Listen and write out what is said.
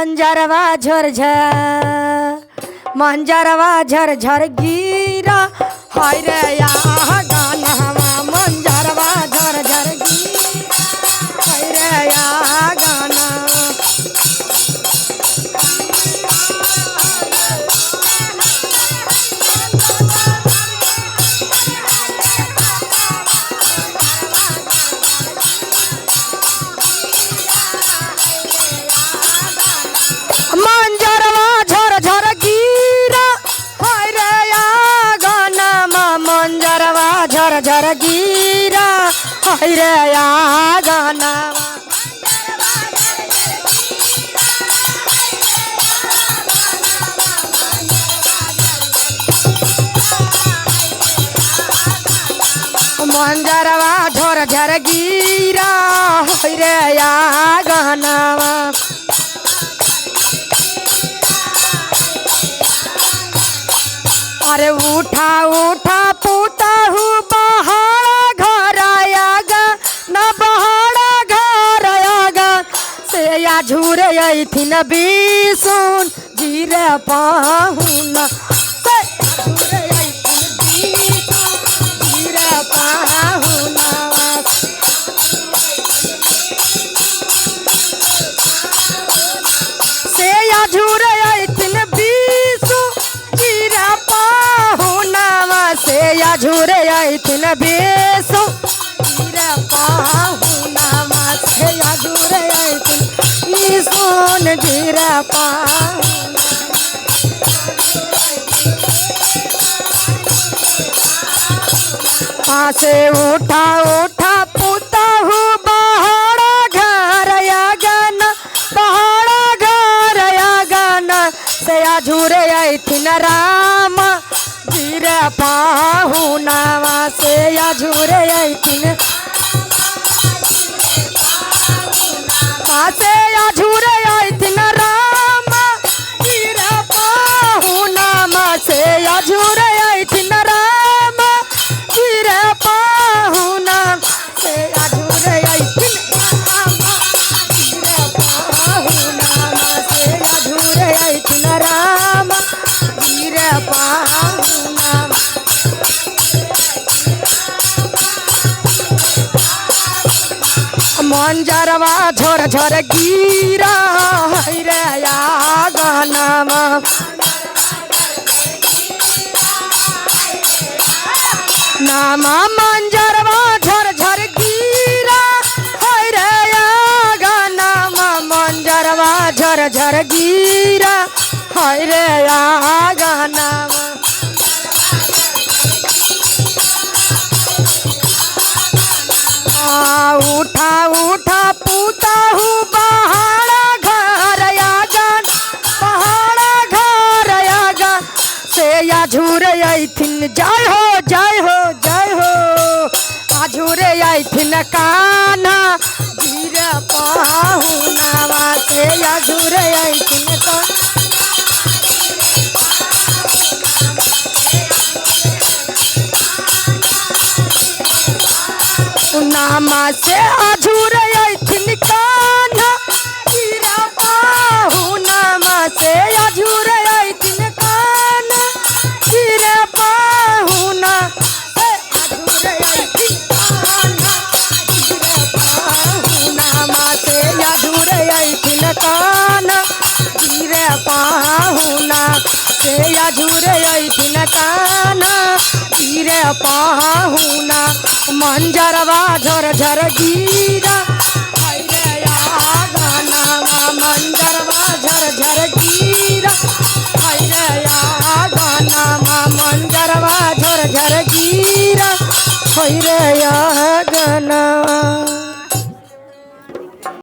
मंजरवा झरझर मंजरवा झरझर गिरा हाय रे या गाना मंजरवा झरझर गिरा हाय रे या गाना झर गिरा हाय रे या गाना मंजरवा झर झर गिरा हाय रे या गाना अरे उठा उठा पूता हूँ बहाड़ा घर आयागा न बहाड़ा घर आयागा से या झूरे थी न बीसुन जीरे पाहुना जीरे पाहुना से या झूरे थी न बीसु जीरा से या झूरे आई थी न बेसो जीरा पाहुना से या झूरे आई थी सोन जीरा पाहुना से उठा उठा पूता हूँ बहाड़ा घर या गाना बहाड़ा घर या गाना से या झूरे आई थी न रामा जीरे पाहुना से या झूरे आई थी से या झूरे आई थी न रामा जीरे पाहुना से या झूरे आई थी न रामा जीरे पाहुना से या झूरे आई थी जीरे पाहुना से या झूरे आई थी न रामा जीरे पाहुना मंजरवा झर झर गिरा हाय रे या गाना नामा मंजरवा झर झर गिरा हाय रे या गाना मंजरवा झर झर गिरा हाय रे या गाना उठा उठा पूता हूँ बहाड़ा घर या गान बहाड़ा घर या गान से या झूरे आई थिन जय हो जय हो जय हो झूरे आई थिन काना जीरा पाहुना से या झूरे आई थिन काना नामा से अझूरे आई थी कान्हा जीरा पाहुना से अझूरे आई थी कान्हा जीरा पाहुना से अझूरे आई थी कान्हा जीरा पाहुना से अझूरे आई थी कान्हा जीरा पाहुना से अझूरे आई थी कान्हा जीरा पाहुना मंजरवा झर झर गिरा हाय रे या गाना मंजरवा झर झर गिरा हाय रे या गाना मंजरवा झर झर गिरा हाय रे या गाना।